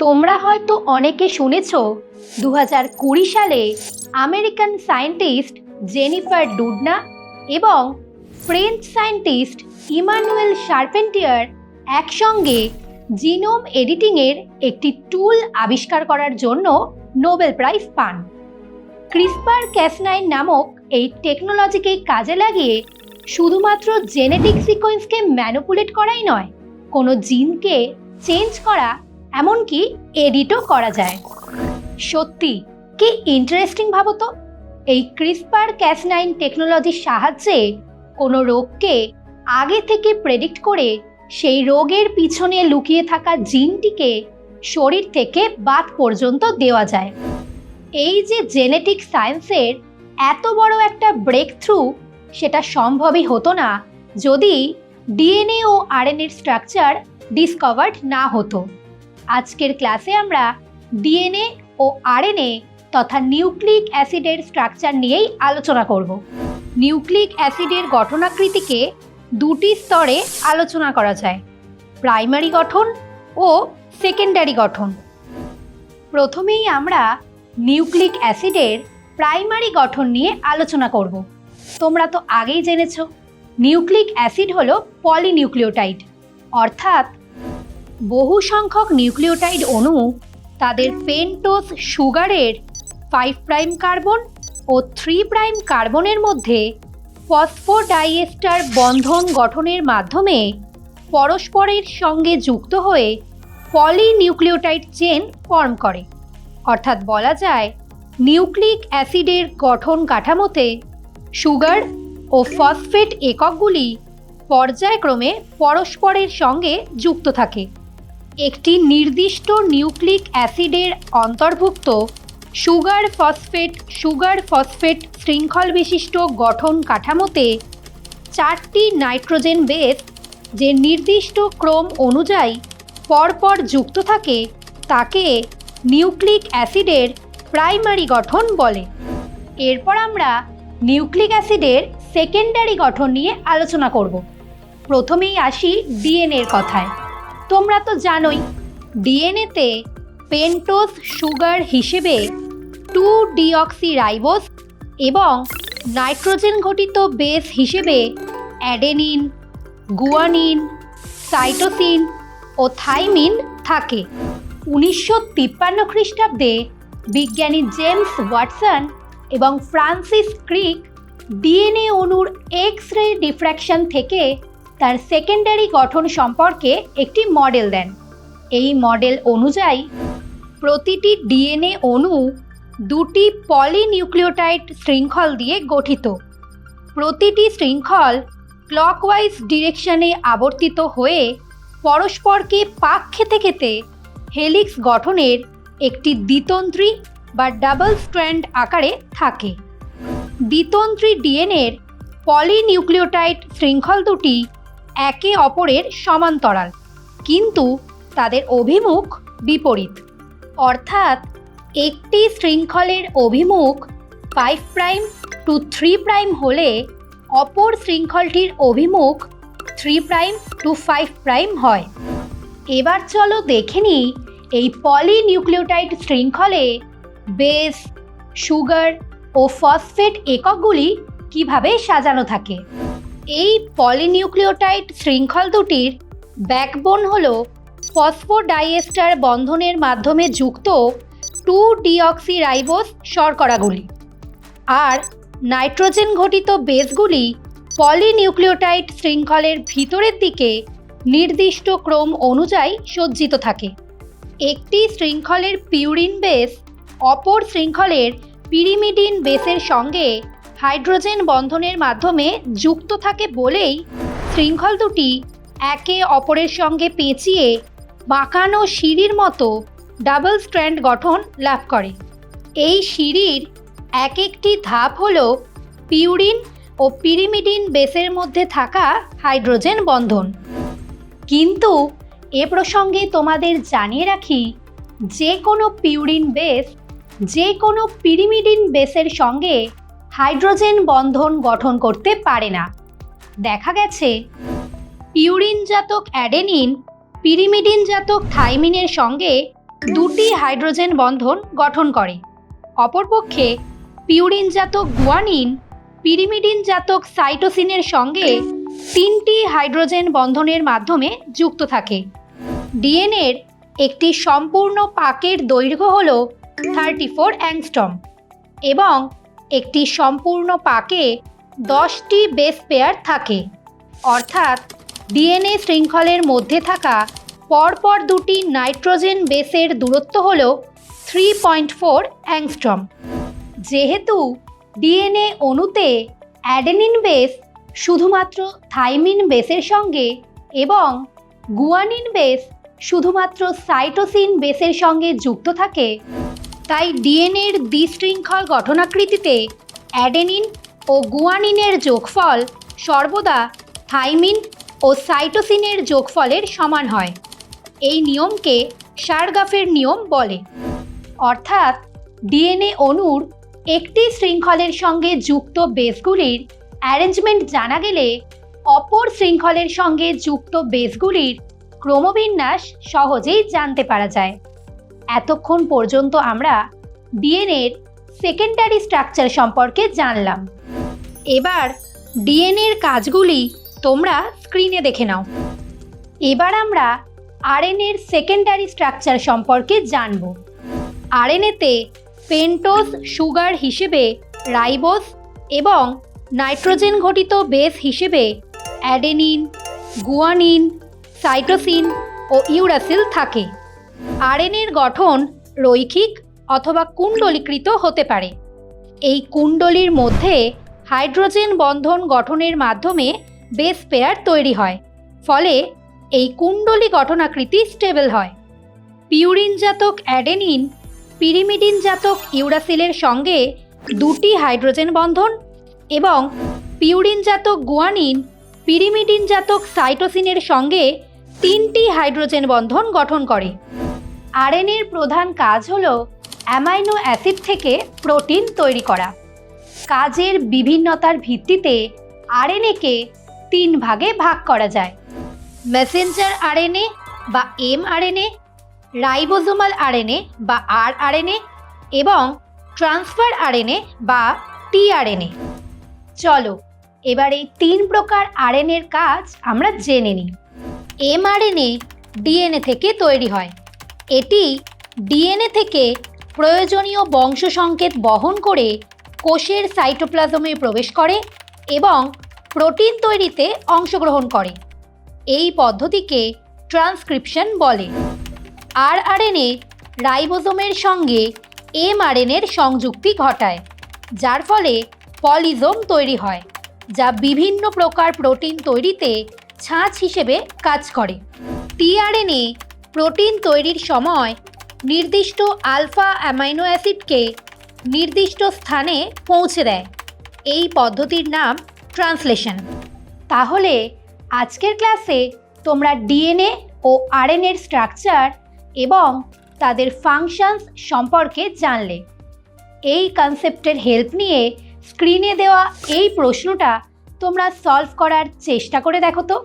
তোমরা হয়তো অনেকে শুনেছ 2020 সালে আমেরিকান সায়েন্টিস্ট জেনিফার ডুডনা এবং ফ্রেঞ্চ সায়েন্টিস্ট ইমানুয়েল শার্পেন্টিয়ার একসঙ্গে জিনোম এডিটিংয়ের একটি টুল আবিষ্কার করার জন্য নোবেল প্রাইজ পান। ক্রিসপার ক্যাস9 নামক এই টেকনোলজিকে কাজে লাগিয়ে শুধুমাত্র জেনেটিক সিকোয়েন্সকে ম্যানিপুলেট করাই নয়, কোনো জিনকে চেঞ্জ করা, এমনকি এডিটও করা যায়। সত্যি কি ইন্টারেস্টিং ভাবো তো, এই ক্রিসপার ক্যাস9 টেকনোলজির সাহায্যে কোনো রোগকে আগে থেকে প্রেডিক্ট করে সেই রোগের পিছনে লুকিয়ে থাকা জিনটিকে শরীর থেকে বাদ পর্যন্ত দেওয়া যায়। এই যে জেনেটিক সায়েন্সের এত বড় একটা ব্রেক থ্রু, সেটা সম্ভবই হতো না যদি ডিএনএ ও আরএনএর স্ট্রাকচার ডিসকভার্ড না হতো। আজকের ক্লাসে আমরা ডিএনএ ও আরএনএ তথা নিউক্লিক অ্যাসিডের স্ট্রাকচার নিয়েই আলোচনা করব। নিউক্লিক অ্যাসিডের গঠনাকৃতিকে দুটি স্তরে আলোচনা করা যায়, প্রাইমারি গঠন ও সেকেন্ডারি গঠন। প্রথমেই আমরা নিউক্লিক অ্যাসিডের প্রাইমারি গঠন নিয়ে আলোচনা করব। তোমরা তো আগেই জেনেছ, নিউক্লিক অ্যাসিড হলো পলিনিউক্লিওটাইড, অর্থাৎ বহু সংখ্যক নিউক্লিওটাইড অণু তাদের পেন্টোজ সুগারের 5' কার্বন ও 3' কার্বনের মধ্যে ফসফোডাইএস্টার বন্ধন গঠনের মাধ্যমে পরস্পরের সঙ্গে যুক্ত হয়ে পলিনিউক্লিওটাইড চেন ফর্ম করে। অর্থাৎ বলা যায় নিউক্লিক অ্যাসিডের গঠন কাঠামোতে সুগার ও ফসফেট এককগুলি পর্যায়ক্রমে পরস্পরের সঙ্গে যুক্ত থাকে। একটি নির্দিষ্ট নিউক্লিক অ্যাসিডের অন্তর্ভুক্ত সুগার ফসফেট শৃঙ্খল বিশিষ্ট গঠন কাঠামোতে 4টি নাইট্রোজেন বেস যে নির্দিষ্ট ক্রম অনুযায়ী পরপর যুক্ত থাকে তাকে নিউক্লিক অ্যাসিডের প্রাইমারি গঠন বলে। এরপর আমরা নিউক্লিক অ্যাসিডের সেকেন্ডারি গঠন নিয়ে আলোচনা করব। প্রথমেই আসি ডিএনএর কথায়। তোমরা তো জানোই, ডিএনএতে পেন্টোজ সুগার হিসেবে 2-ডিঅক্সিরাইবোজ এবং নাইট্রোজেন ঘটিত বেস হিসেবে অ্যাডেনিন, গুয়ানিন, সাইটোসিন ও থাইমিন থাকে। 1953 খ্রিস্টাব্দে বিজ্ঞানী জেমস ওয়াটসন এবং ফ্রান্সিস ক্রিক ডিএনএ অণুর এক্স-রে ডিফ্র্যাকশন থেকে তার সেকেন্ডারি গঠন সম্পর্কে একটি মডেল দেন। এই মডেল অনুযায়ী প্রতিটি ডিএনএ অণু 2টি পলিনিউক্লিওটাইড শৃঙ্খল দিয়ে গঠিত। প্রতিটি শৃঙ্খল ক্লকওয়াইজ ডিরেকশনে আবর্তিত হয়ে পরস্পরকে পাক খেতে খেতে হেলিক্স গঠনের একটি দ্বিতন্ত্রী বা ডাবল স্ট্র্যান্ড আকারে থাকে। দ্বিতন্ত্রী ডিএনএর পলিনিউক্লিওটাইড শৃঙ্খল দুটি একে অপরের সমান্তরাল, কিন্তু তাদের অভিমুখ বিপরীত। অর্থাৎ একটি শৃঙ্খলের অভিমুখ 5' to 3' হলে অপর শৃঙ্খলটির অভিমুখ 3' to 5' হয়। এবার চলো দেখে নিই এই পলিনিউক্লিওটাইড শৃঙ্খলে বেস, সুগার ও ফসফেট এককগুলি কিভাবে সাজানো থাকে। এই পলিনিউক্লিওটাইড শৃঙ্খল দুটির ব্যাকবোন হল ফসফোডাইএস্টার বন্ধনের মাধ্যমে যুক্ত 2-ডিঅক্সিরাইবোজ শর্করাগুলি, আর নাইট্রোজেন ঘটিত বেসগুলি পলিনিউক্লিওটাইড শৃঙ্খলের ভিতরের দিকে নির্দিষ্ট ক্রম অনুযায়ী সজ্জিত থাকে। একটি শৃঙ্খলের পিউরিন বেস অপর শৃঙ্খলের পিরিমিডিন বেসের সঙ্গে হাইড্রোজেন বন্ধনের মাধ্যমে যুক্ত থাকে বলেই শৃঙ্খল দুটি একে অপরের সঙ্গে পেঁচিয়ে বাঁকানো সিঁড়ির মতো ডাবল স্ট্র্যান্ড গঠন লাভ করে। এই সিঁড়ির এক একটি ধাপ হল পিউরিন ও পিরিমিডিন বেসের মধ্যে থাকা হাইড্রোজেন বন্ধন। কিন্তু এ প্রসঙ্গে তোমাদের জানিয়ে রাখি, যে কোনো পিউরিন বেস যে কোনো পিরিমিডিন বেসের সঙ্গে হাইড্রোজেন বন্ধন গঠন করতে পারে না। দেখা গেছে পিউরিন জাতক অ্যাডেনিন পিরিমিডিন জাতক থাইমিনের সঙ্গে দুটি হাইড্রোজেন বন্ধন গঠন করে। অপরপক্ষে পিউরিন জাতক গুয়ানিন পিরিমিডিন জাতক সাইটোসিনের সঙ্গে তিনটি হাইড্রোজেন বন্ধনের মাধ্যমে যুক্ত থাকে। ডিএনএর একটি সম্পূর্ণ পাকের দৈর্ঘ্য হল 34 অ্যাংস্ট্রম এবং একটি সম্পূর্ণ পাকে 10টি বেস পেয়ার থাকে, অর্থাৎ ডিএনএ শৃঙ্খলের মধ্যে থাকা পরপর দুটি নাইট্রোজেন বেসের দূরত্ব হল 3.4 অ্যাংস্ট্রম। যেহেতু ডিএনএ অণুতে অ্যাডেনিন বেস শুধুমাত্র থাইমিন বেসের সঙ্গে এবং গুয়ানিন বেস শুধুমাত্র সাইটোসিন বেসের সঙ্গে যুক্ত থাকে, তাই ডিএনএর দ্বিশৃঙ্খল গঠনাকৃতিতে অ্যাডেনিন ও গুয়ানিনের যোগফল সর্বদা থাইমিন ও সাইটোসিনের যোগফলের সমান হয়। এই নিয়মকে শারগাফের নিয়ম বলে। অর্থাৎ ডিএনএ অণুর একটি শৃঙ্খলের সঙ্গে যুক্ত বেসগুলির অ্যারেঞ্জমেন্ট জানা গেলে অপর শৃঙ্খলের সঙ্গে যুক্ত বেসগুলির ক্রমবিন্যাস সহজেই জানতে পারা যায়। এতক্ষণ পর্যন্ত আমরা ডিএনএর সেকেন্ডারি স্ট্রাকচার সম্পর্কে জানলাম। এবার ডিএনএর কাজগুলি তোমরা স্ক্রিনে দেখে নাও। এবার আমরা আরএনএর সেকেন্ডারি স্ট্রাকচার সম্পর্কে জানব। আরএনএতে পেন্টোজ সুগার হিসেবে রাইবোজ এবং নাইট্রোজেন ঘটিত বেস হিসেবে অ্যাডেনিন, গুয়ানিন, সাইটোসিন ও ইউরাসিল থাকে। আরএনএর গঠন রৈখিক অথবা কুণ্ডলীকৃত হতে পারে। এই কুণ্ডলীর মধ্যে হাইড্রোজেন বন্ধন গঠনের মাধ্যমে বেস পেয়ার তৈরি হয়, ফলে এই কুণ্ডলী গঠনাকৃতি স্টেবল হয়। পিউরিন জাতক অ্যাডেনিন পিরিমিডিন জাতক ইউরাসিলের সঙ্গে দুটি হাইড্রোজেন বন্ধন এবং পিউরিন জাতক গুয়ানিন পিরিমিডিন জাতক সাইটোসিনের সঙ্গে তিনটি হাইড্রোজেন বন্ধন গঠন করে। আরএনএর প্রধান কাজ হল অ্যামাইনো অ্যাসিড থেকে প্রোটিন তৈরি করা। কাজের বিভিন্নতার ভিত্তিতে আরএনএকে 3 ভাগে ভাগ করা যায়: মেসেঞ্জার আরএনএ বা এমআরএনএ, রাইবোজোমাল আরএনএ বা আরআরএনএ এবং ট্রান্সফার আরএনএ বা টিআরএনএ। চলো এবার এই 3 প্রকার আরএনএর কাজ আমরা জেনে নিই। এমআরএনএ ডিএনএ থেকে তৈরি হয়। এটি ডিএনএ থেকে প্রয়োজনীয় বংশ সংকেত বহন করে কোষের সাইটোপ্লাজমে প্রবেশ করে এবং প্রোটিন তৈরিতে অংশগ্রহণ করে। এই পদ্ধতিকে ট্রান্সক্রিপশন বলে। আরআরএনএ রাইবোজোমের সঙ্গে এমআরএনএর সংযুক্তি ঘটায়, যার ফলে পলিজোম তৈরি হয়, যা বিভিন্ন প্রকার প্রোটিন তৈরিতে ছাঁচ হিসেবে কাজ করে। টিআরএনএ প্রোটিন তৈরির সময় নির্দিষ্ট আলফা অ্যামাইনো অ্যাসিডকে নির্দিষ্ট স্থানে পৌঁছে দেয়। এই পদ্ধতির নাম ট্রান্সলেশন। তাহলে আজকের ক্লাসে তোমরা ডিএনএ ও আরএনএর স্ট্রাকচার এবং তাদের ফাংশনস সম্পর্কে জানলে। এই কনসেপ্টের হেল্প নিয়ে স্ক্রিনে দেওয়া এই প্রশ্নটা তোমরা সলভ করার চেষ্টা করে দেখো তো।